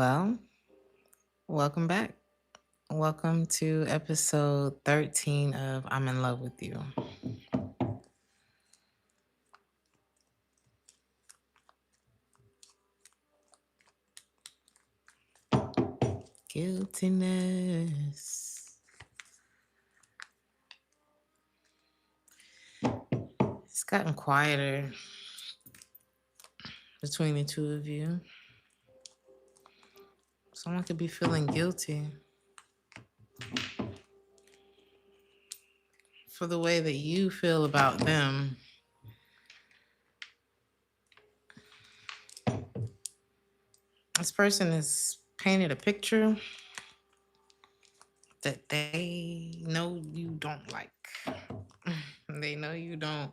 Well, welcome back. Welcome to episode 13 of I'm in Love with You. Guiltiness. It's gotten quieter between the two of you. Someone could be feeling guilty for the way that you feel about them. This person has painted a picture that they know you don't like. They know you don't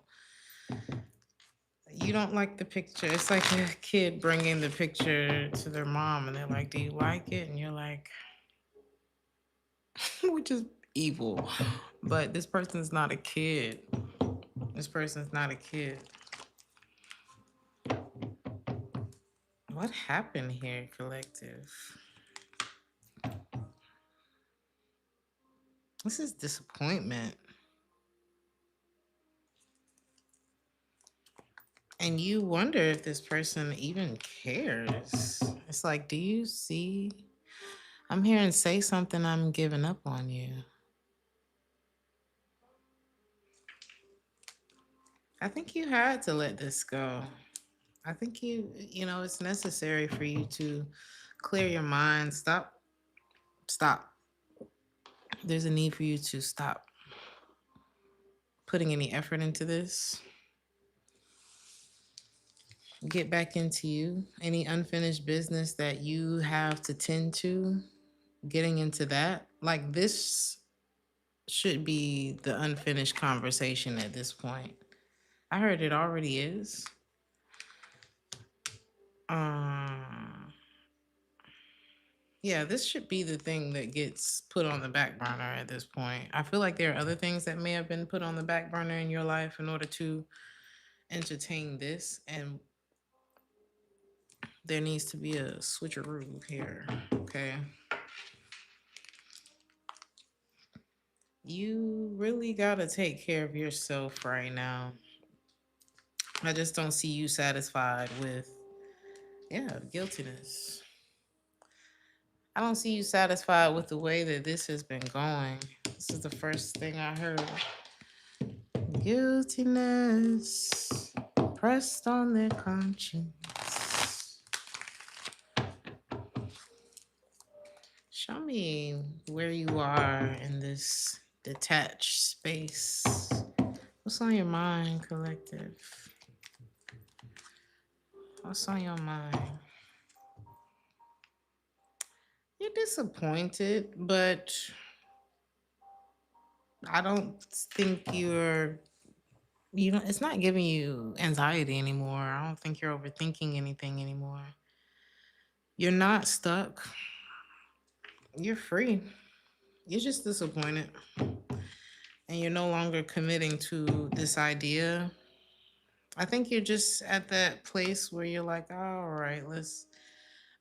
like the picture. It's like a kid bringing the picture to their mom and they're like, "Do you like it?" And you're like, which is evil. But this person's not a kid. This person's not a kid. What happened here, collective? This is disappointment. And you wonder if this person even cares. It's like, do you see? I'm hearing say something, I'm giving up on you. I think you had to let this go. I think it's necessary for you to clear your mind. Stop. There's a need for you to stop putting any effort into this. Get back into you. Any unfinished business that you have to tend to, getting into that. Like, this should be the unfinished conversation at this point. I heard it already is. Yeah, this should be the thing that gets put on the back burner at this point. I feel like there are other things that may have been put on the back burner in your life in order to entertain this, and there needs to be a switcheroo here, okay? You really gotta take care of yourself right now. I just don't see you satisfied with, guiltiness. I don't see you satisfied with the way that this has been going. This is the first thing I heard. Guiltiness pressed on their conscience. Show me where you are in this detached space. What's on your mind, collective? What's on your mind? You're disappointed, but I don't think it's not giving you anxiety anymore. I don't think you're overthinking anything anymore. You're not stuck. You're free. You're just disappointed. And you're no longer committing to this idea. I think you're just at that place where you're like, oh, all right,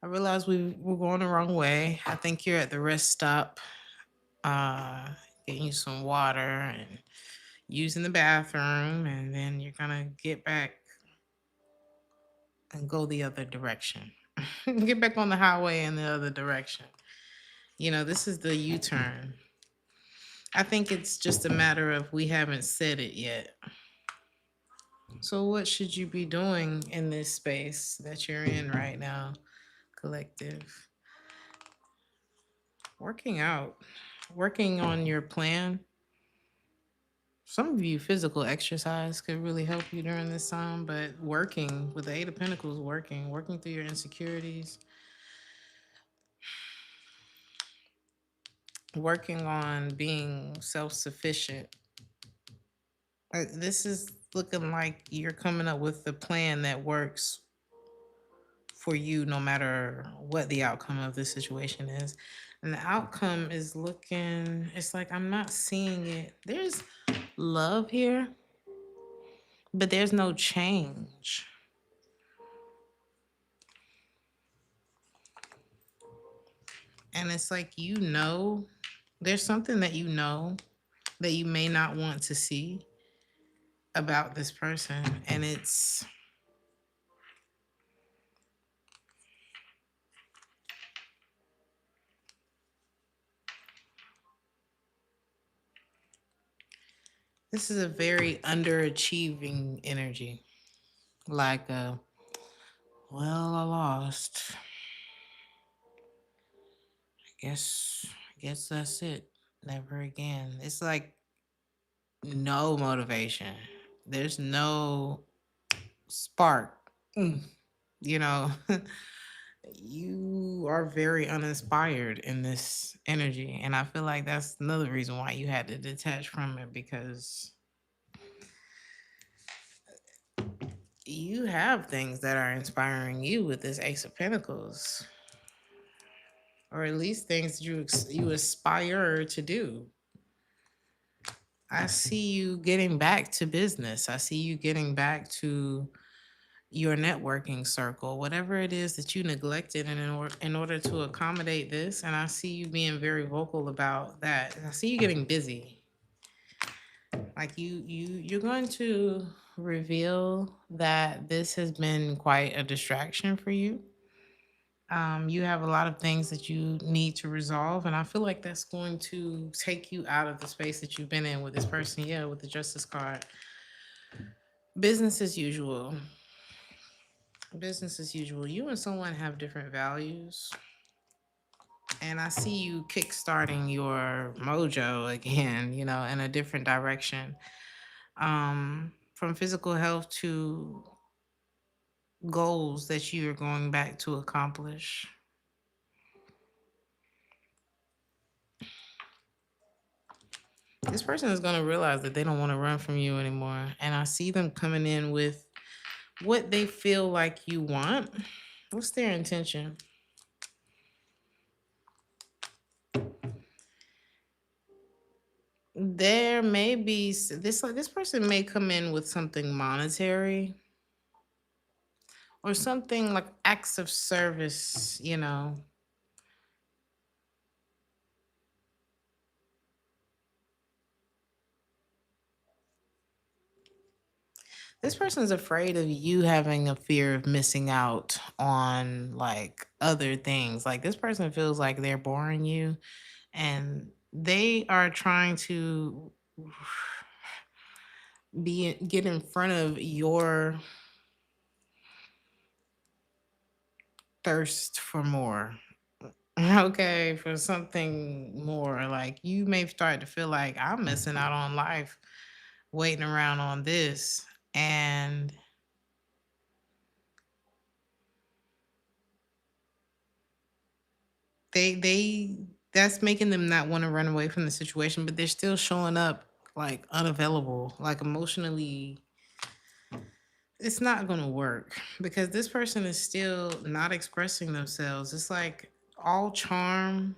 I realize we're going the wrong way. I think you're at the rest stop, uh, getting you some water and using the bathroom, and then you're gonna get back and go the other direction. Get back on the highway in the other direction. This is the U-turn. I think it's just a matter of we haven't said it yet. So what should you be doing in this space that you're in right now, collective? Working out, working on your plan. Some of you, physical exercise could really help you during this time, but working with the Eight of Pentacles, working through your insecurities, working on being self-sufficient. This is looking like you're coming up with a plan that works for you no matter what the outcome of this situation is. And the outcome is it's like I'm not seeing it. There's love here, but there's no change. And it's like, there's something that that you may not want to see about this person. And this is a very underachieving energy. Like, well, I lost. I guess that's it. Never again. It's like no motivation. There's no spark. Mm. You know, you are very uninspired in this energy. And I feel like that's another reason why you had to detach from it, because you have things that are inspiring you with this Ace of Pentacles, or at least things you aspire to do. I see you getting back to business. I see you getting back to your networking circle, whatever it is that you neglected in order to accommodate this. And I see you being very vocal about that. And I see you getting busy. Like you're going to reveal that this has been quite a distraction for you. You have a lot of things that you need to resolve, and I feel like that's going to take you out of the space that you've been in with this person. Yeah, with the Justice card. Business as usual. Business as usual. You and someone have different values, and I see you kickstarting your mojo again, in a different direction. From physical health to goals that you are going back to accomplish. This person is going to realize that they don't want to run from you anymore. And I see them coming in with what they feel like you want. What's their intention? There may be this person may come in with something monetary or something like acts of service. This person's afraid of you having a fear of missing out on like other things. Like this person feels like they're boring you, and they are trying to get in front of your thirst for more. Okay, for something more. Like you may start to feel like I'm missing out on life waiting around on this. And they that's making them not want to run away from the situation, but they're still showing up like unavailable, like emotionally. It's not going to work because this person is still not expressing themselves. It's like all charm,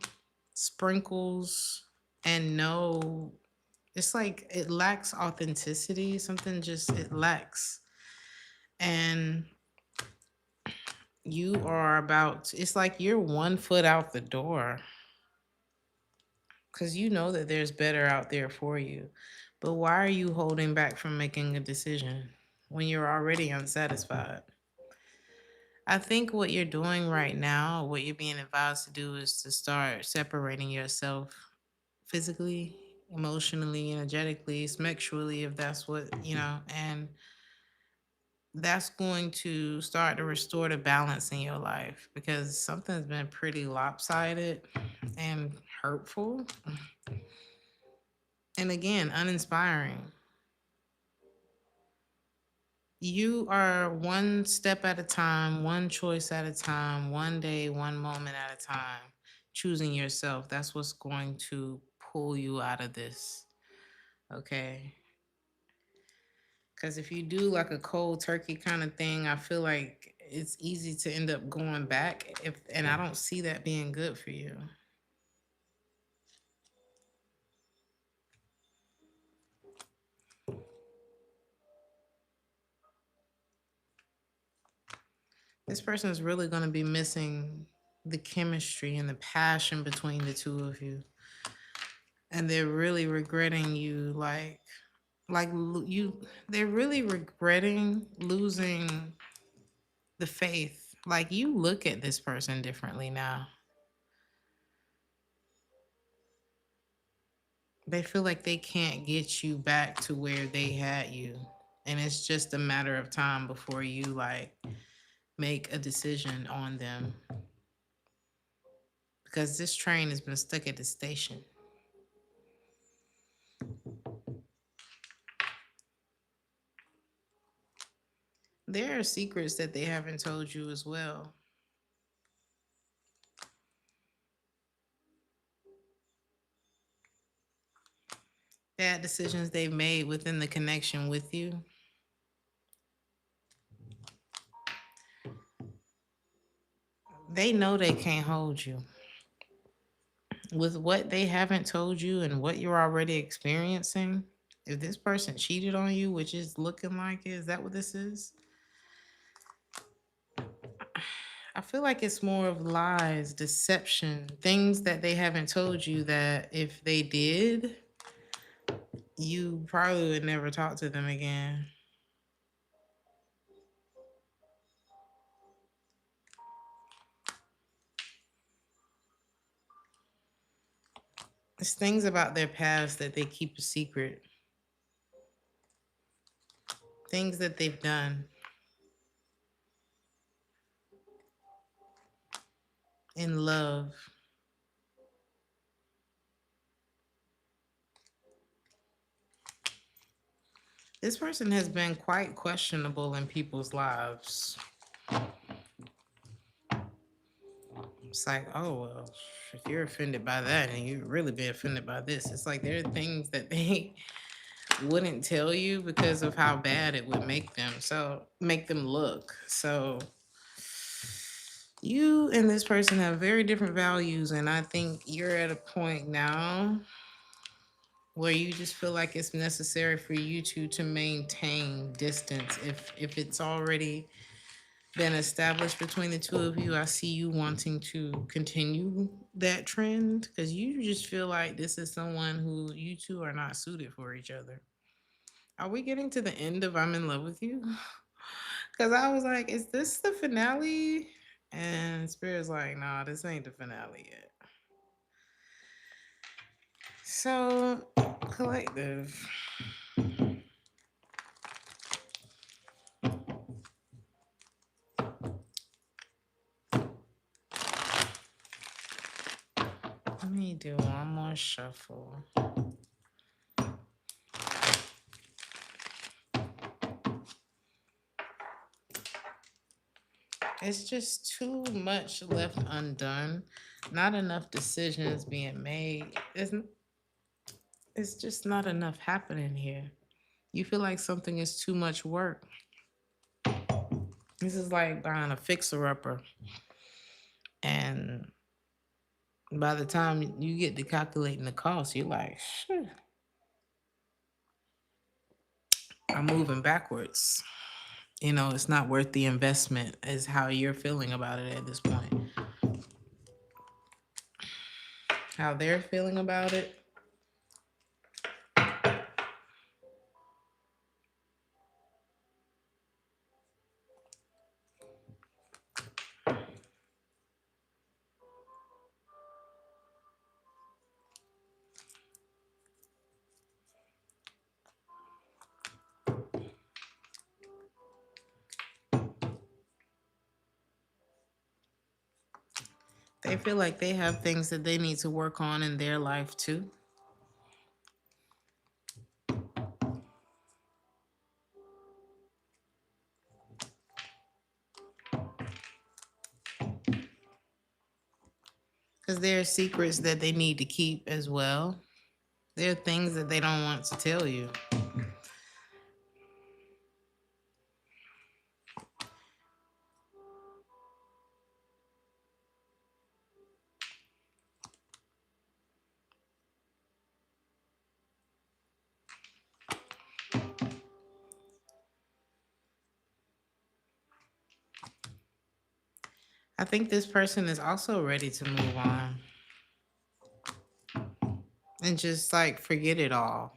sprinkles, and no, it's like it lacks authenticity. Something just, it lacks. And you are about, it's like you're 1 foot out the door because you know that there's better out there for you. But why are you holding back from making a decision when you're already unsatisfied? I think what you're doing right now, what you're being advised to do, is to start separating yourself physically, emotionally, energetically, sexually, if that's what. And that's going to start to restore the balance in your life because something's been pretty lopsided and hurtful. And again, uninspiring. You are one step at a time, one choice at a time, one day, one moment at a time, choosing yourself. That's what's going to pull you out of this. Okay. Because if you do like a cold turkey kind of thing, I feel like it's easy to end up going back. And I don't see that being good for you. This person is really going to be missing the chemistry and the passion between the two of you, and they're really regretting you, like you they're really regretting losing the faith. Like, you look at this person differently now. They feel like they can't get you back to where they had you, and it's just a matter of time before you like make a decision on them, because this train has been stuck at the station. There are secrets that they haven't told you as well. Bad decisions they've made within the connection with you. They know they can't hold you. With what they haven't told you and what you're already experiencing, if this person cheated on you, which is looking like it, is that what this is? I feel like it's more of lies, deception, things that they haven't told you that if they did, you probably would never talk to them again. It's things about their past that they keep a secret, things that they've done in love. This person has been quite questionable in people's lives. It's like, oh, well, if you're offended by that and you really be offended by this, it's like there are things that they wouldn't tell you because of how bad it would make them. So, make them look. So, you and this person have very different values. And I think you're at a point now where you just feel like it's necessary for you two to maintain distance. If it's already been established between the two of you, I see you wanting to continue that trend because you just feel like this is someone who you two are not suited for each other. Are we getting to the end of I'm in love with you? Because I was like, is this the finale? And Spirit's like, nah, this ain't the finale yet. So, collective. Let me do one more shuffle. It's just too much left undone. Not enough decisions being made. It's just not enough happening here. You feel like something is too much work. This is like buying a fixer-upper. And by the time you get to calculating the cost, you're like, shit, I'm moving backwards. You know, it's not worth the investment, is how you're feeling about it at this point. How they're feeling about it. They feel like they have things that they need to work on in their life too. Because there are secrets that they need to keep as well. There are things that they don't want to tell you. I think this person is also ready to move on and just like forget it all.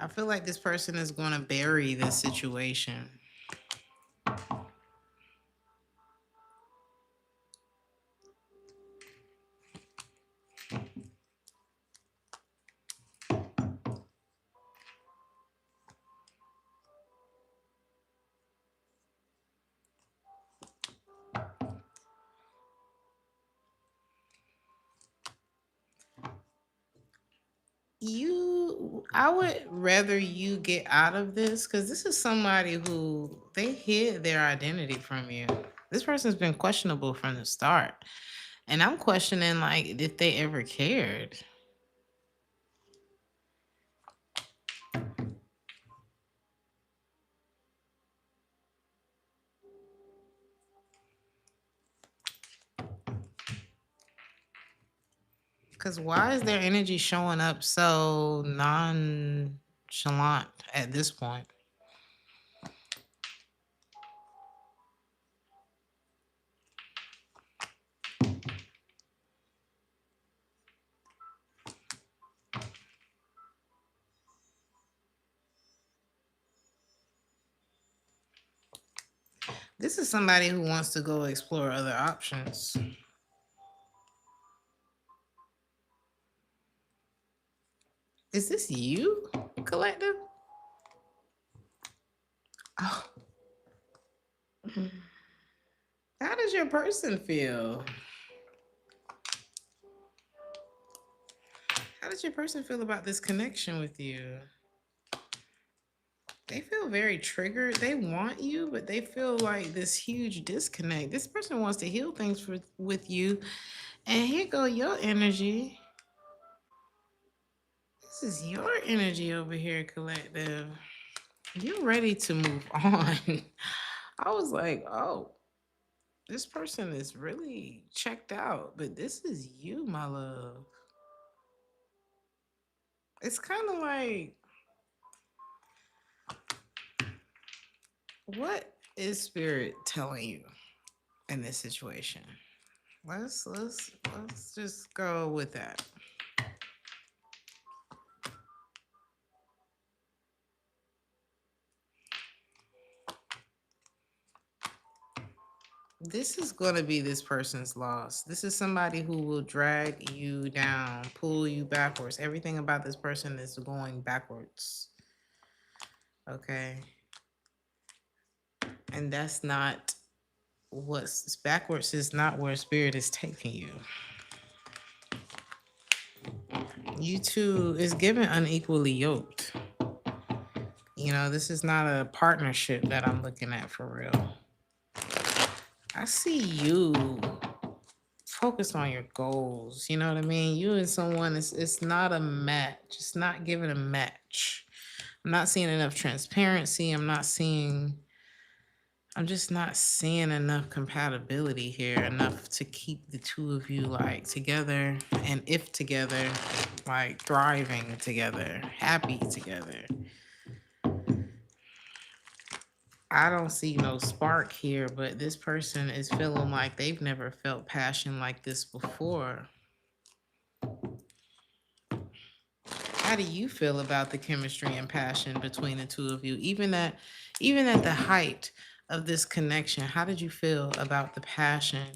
I feel like this person is going to bury this situation. I would rather you get out of this because this is somebody who they hid their identity from you. This person's been questionable from the start. And I'm questioning like if they ever cared. Because why is their energy showing up so nonchalant at this point? This is somebody who wants to go explore other options. Is this you, collective? Oh. How does your person feel? How does your person feel about this connection with you? They feel very triggered. They want you, but they feel like this huge disconnect. This person wants to heal things with you. And here go your energy. This is your energy over here, collective. You're ready to move on. I was like, oh, this person is really checked out, but this is you, my love. It's kind of like, what is spirit telling you in this situation? Let's just go with that. This is going to be this person's loss. This is somebody who will drag you down, pull you backwards. Everything about this person is going backwards. Okay. And that's not what's backwards, is not where spirit is taking you. You two is given unequally yoked. You know, this is not a partnership that I'm looking at for real. I see you focus on your goals. You know what I mean? You and someone, it's not a match. It's not giving a match. I'm not seeing enough transparency. I'm just not seeing enough compatibility here, enough to keep the two of you like together, and if together, like thriving together, happy together. I don't see no spark here, but this person is feeling like they've never felt passion like this before. How do you feel about the chemistry and passion between the two of you? Even at the height of this connection, how did you feel about the passion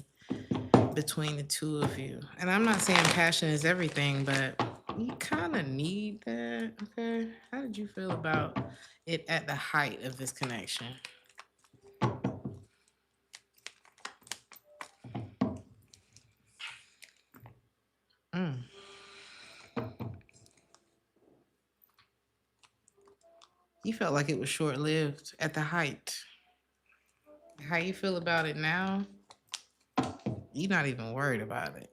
between the two of you? And I'm not saying passion is everything, but you kind of need that, okay? How did you feel about it at the height of this connection? Mm. You felt like it was short-lived at the height. How you feel about it now? You're not even worried about it.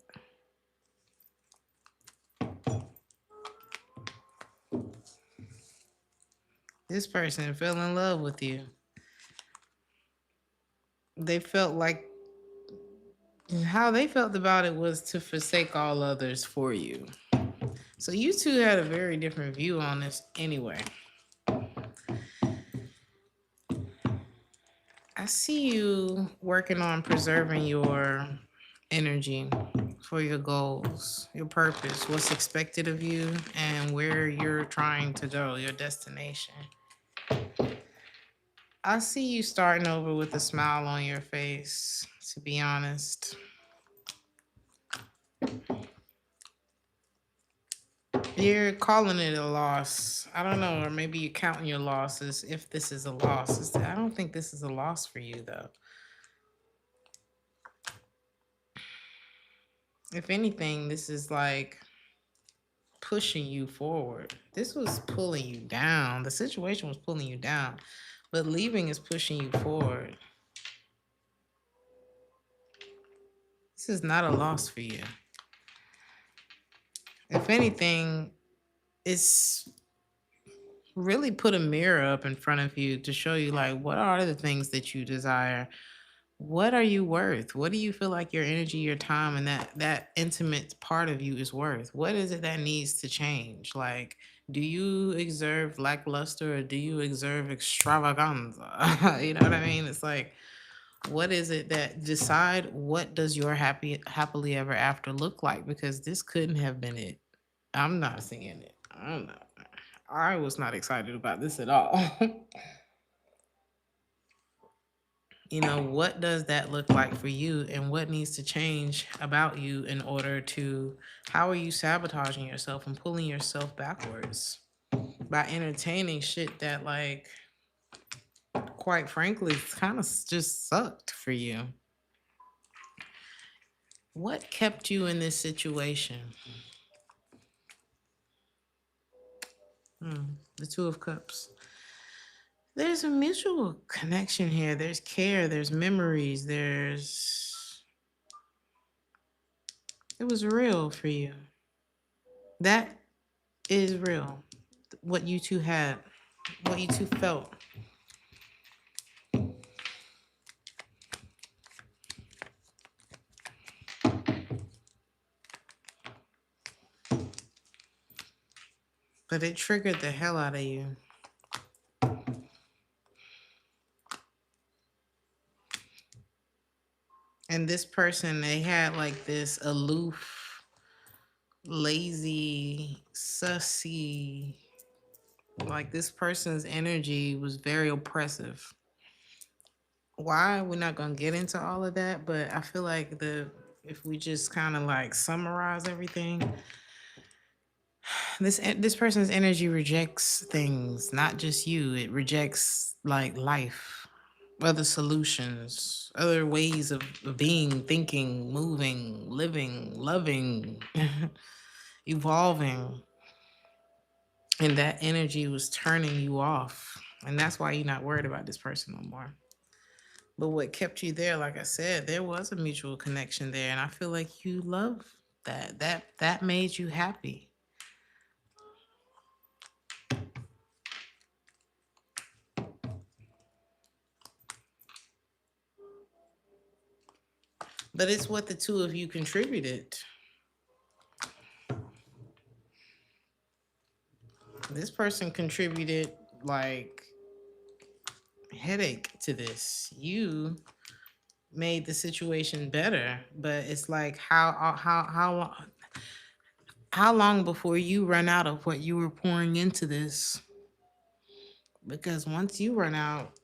This person fell in love with you. They felt like how they felt about it was to forsake all others for you. So you two had a very different view on this anyway. I see you working on preserving your energy for your goals, your purpose, what's expected of you, and where you're trying to go, your destination. I see you starting over with a smile on your face, to be honest. You're calling it a loss. I don't know, or maybe you're counting your losses if this is a loss. I don't think this is a loss for you, though. If anything, this is like pushing you forward. This was pulling you down. The situation was pulling you down, but leaving is pushing you forward. This is not a loss for you. If anything, it's really put a mirror up in front of you to show you, like, what are the things that you desire? What are you worth? What do you feel like your energy, your time, and that intimate part of you is worth? What is it that needs to change? Like, do you exert lackluster or do you exert extravaganza? You know what I mean? It's like, what is it that decide what does your happily ever after look like? Because this couldn't have been it. I'm not seeing it. I'm not. I was not excited about this at all. You know, what does that look like for you, and what needs to change about you in order to, how are you sabotaging yourself and pulling yourself backwards by entertaining shit that, like, quite frankly, kind of just sucked for you? What kept you in this situation? The Two of Cups. There's a mutual connection here. There's care, there's memories, it was real for you. That is real. What you two had, what you two felt. But it triggered the hell out of you. And this person, they had like this aloof, lazy, sussy, like this person's energy was very oppressive. Why? We're not gonna get into all of that, but I feel like if we just kind of like summarize everything, this person's energy rejects things, not just you. It rejects like life, other solutions, other ways of being, thinking, moving, living, loving, evolving. And that energy was turning you off. And that's why you're not worried about this person no more. But what kept you there, like I said, there was a mutual connection there. And I feel like you love that. That made you happy. But it's what the two of you contributed. This person contributed like headache to this. You made the situation better, but it's like how long before you run out of what you were pouring into this? Because once you run out,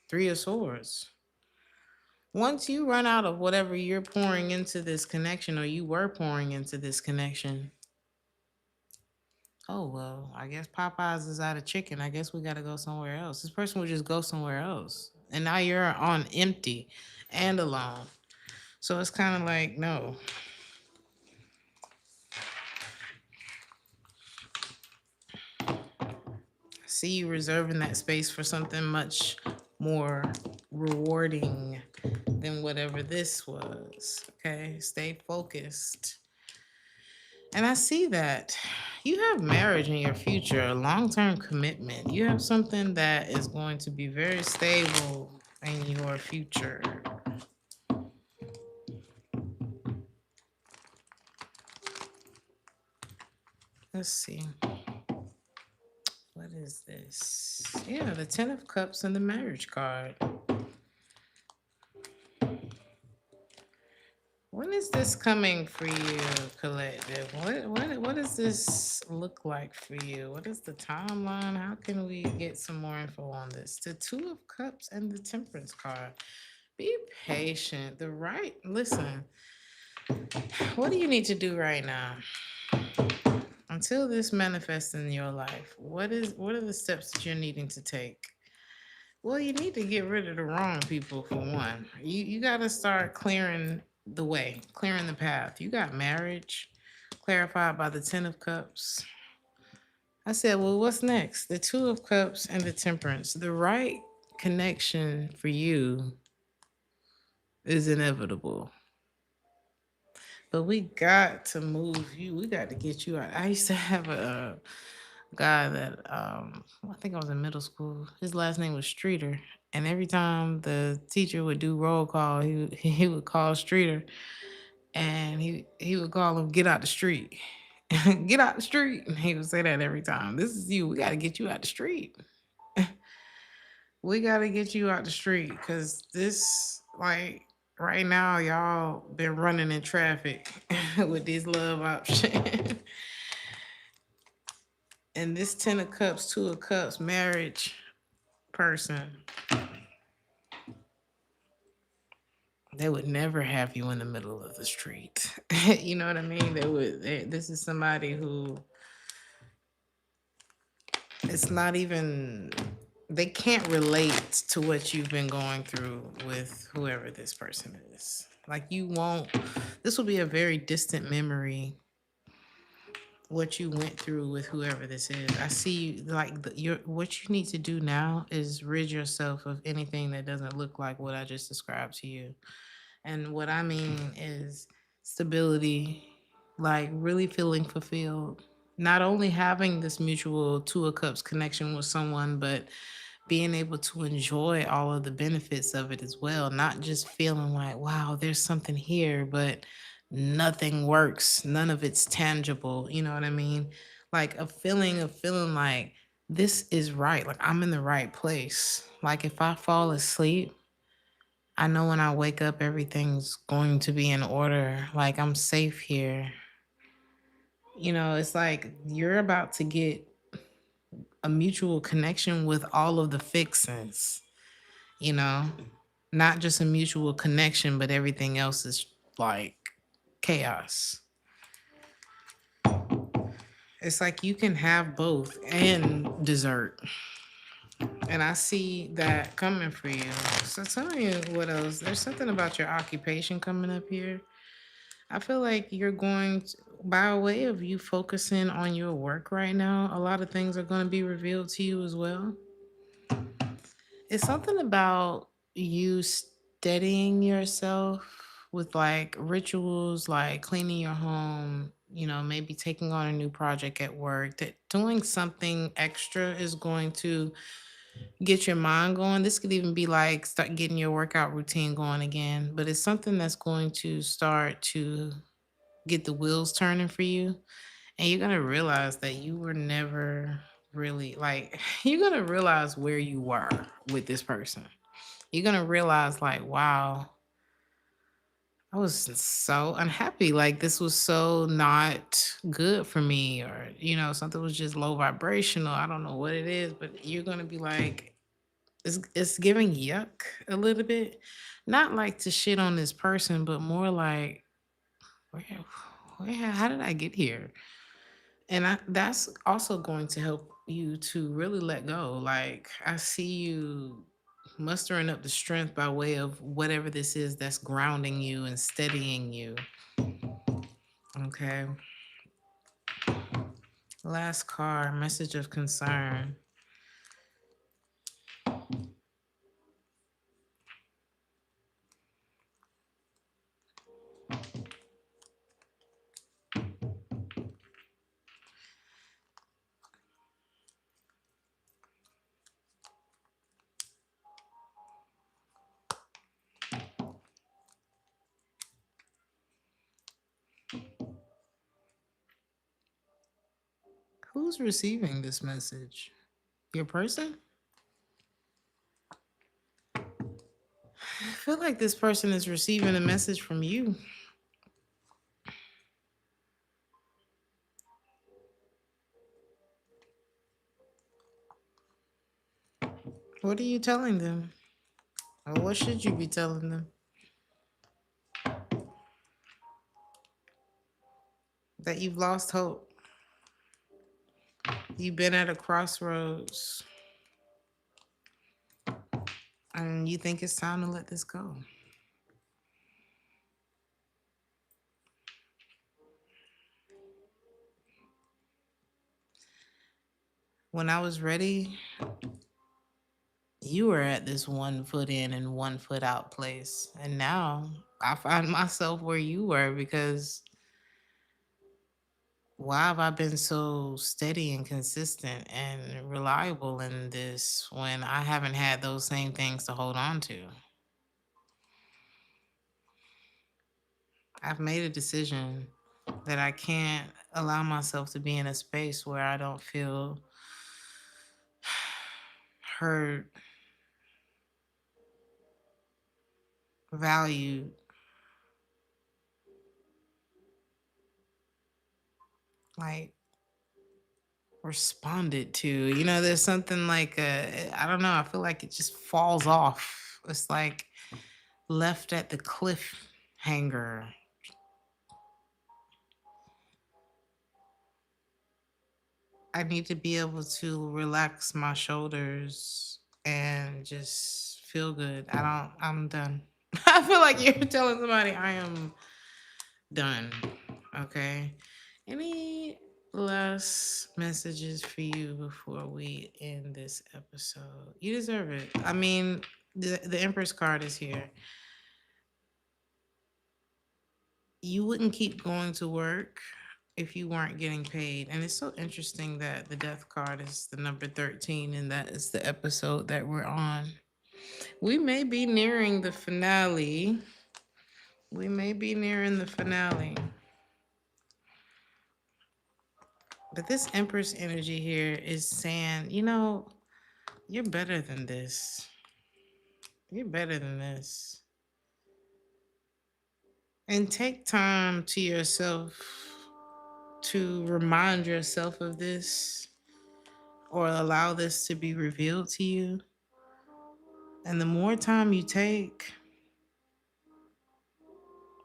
Three of Swords. Once you run out of whatever you're pouring into this connection, or you were pouring into this connection, oh, well, I guess Popeyes is out of chicken. I guess we got to go somewhere else. This person would just go somewhere else. And now you're on empty and alone. So it's kind of like, no. See you reserving that space for something much more rewarding than whatever this was. Okay, stay focused. And I see that you have marriage in your future, a long-term commitment. You have something that is going to be very stable in your future. Let's see. What is this? Yeah, the Ten of Cups and the Marriage card. When is this coming for you, collective? What does this look like for you? What is the timeline? How can we get some more info on this? The Two of Cups and the Temperance card. Be patient. The right listen. What do you need to do right now? Until this manifests in your life, what are the steps that you're needing to take? Well, you need to get rid of the wrong people for one. You got to start clearing the way, clearing the path. You got marriage clarified by the 10 of cups. I said, well, what's next? The 2 of cups and the temperance. The right connection for you is inevitable. But we got to move you. We got to get you out. I used to have a guy that I think I was in middle school. His last name was Streeter, and every time the teacher would do roll call, he would call Streeter, and he would call him, "Get out the street, get out the street." And he would say that every time. This is you. We got to get you out the street. We got to get you out the street because this like. Right now, y'all been running in traffic with this love option. And this 10 of cups, 2 of cups, marriage person, they would never have you in the middle of the street. You know what I mean? This is somebody who it's not even, they can't relate to what you've been going through with whoever this person is. Like, you won't, this will be a very distant memory what you went through with whoever this is. I see you like what you need to do now is rid yourself of anything that doesn't look like what I just described to you. And what I mean is stability, like really feeling fulfilled. Not only having this mutual Two of Cups connection with someone, but being able to enjoy all of the benefits of it as well. Not just feeling like, wow, there's something here, but nothing works. None of it's tangible. You know what I mean? Like a feeling of feeling like this is right. Like I'm in the right place. Like if I fall asleep, I know when I wake up, everything's going to be in order. Like I'm safe here. You know, it's like you're about to get a mutual connection with all of the fixings, you know, not just a mutual connection, but everything else is like chaos. It's like you can have both and dessert. And I see that coming for you. So tell me what else. There's something about your occupation coming up here. I feel like you're going to, by way of you focusing on your work right now, a lot of things are going to be revealed to you as well. It's something about you steadying yourself with like rituals, like cleaning your home, you know, maybe taking on a new project at work, that doing something extra is going to get your mind going. This could even be like start getting your workout routine going again, but it's something that's going to start to get the wheels turning for you. And you're going to realize that you were never really like, you're going to realize where you were with this person. You're going to realize, like, wow, I was so unhappy. Like, this was so not good for me, or, you know, something was just low vibrational. I don't know what it is, but you're going to be like, it's giving yuck a little bit. Not like to shit on this person, but more like, where, how did I get here? And that's also going to help you to really let go. Like, I see you mustering up the strength by way of whatever this is that's grounding you and steadying you. Okay. Last card, message of concern. Who's receiving this message? Your person? I feel like this person is receiving a message from you. What are you telling them? Or what should you be telling them? That you've lost hope. You've been at a crossroads and you think it's time to let this go. When I was ready, you were at this 1 foot in and 1 foot out place. And now I find myself where you were because why have I been so steady and consistent and reliable in this when I haven't had those same things to hold on to? I've made a decision that I can't allow myself to be in a space where I don't feel heard, valued, like responded to. You know, there's something like I don't know, I feel like it just falls off. It's like left at the cliffhanger. I need to be able to relax my shoulders and just feel good. I'm done. I feel like you're telling somebody I am done. Okay. Any last messages for you before we end this episode? You deserve it. I mean, the Empress card is here. You wouldn't keep going to work if you weren't getting paid. And it's so interesting that the death card is the number 13 and that is the episode that we're on. We may be nearing the finale. We may be nearing the finale. But this Empress energy here is saying, you know, you're better than this. You're better than this. And take time to yourself to remind yourself of this or allow this to be revealed to you. And the more time you take,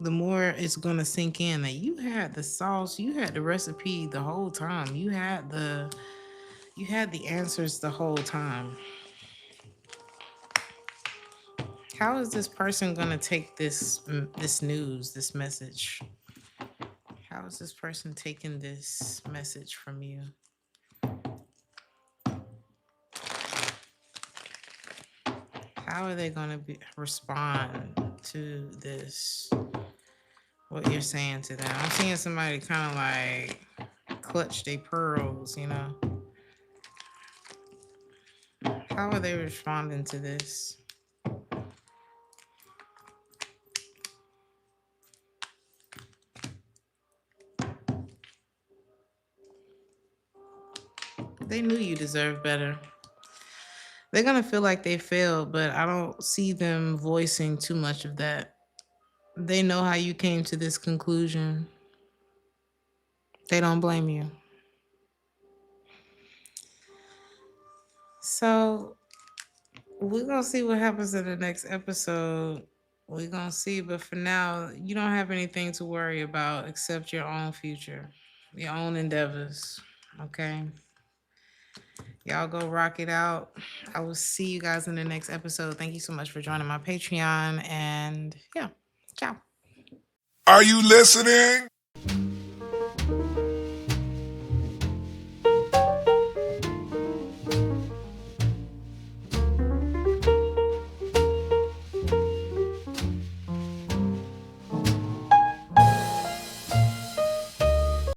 the more it's going to sink in that you had the sauce, you had the recipe the whole time. You had the answers the whole time. How is this person going to take this news, this message? How is this person taking this message from you? How are they going to respond to this? What you're saying to them? I'm seeing somebody kind of like clutch their pearls, you know. How are they responding to this? They knew you deserved better. They're going to feel like they failed, but I don't see them voicing too much of that. They know how you came to this conclusion. They don't blame you. So we're going to see what happens in the next episode. We're going to see. But for now, you don't have anything to worry about except your own future, your own endeavors. Okay? Y'all go rock it out. I will see you guys in the next episode. Thank you so much for joining my Patreon. And yeah, ciao. Are you listening?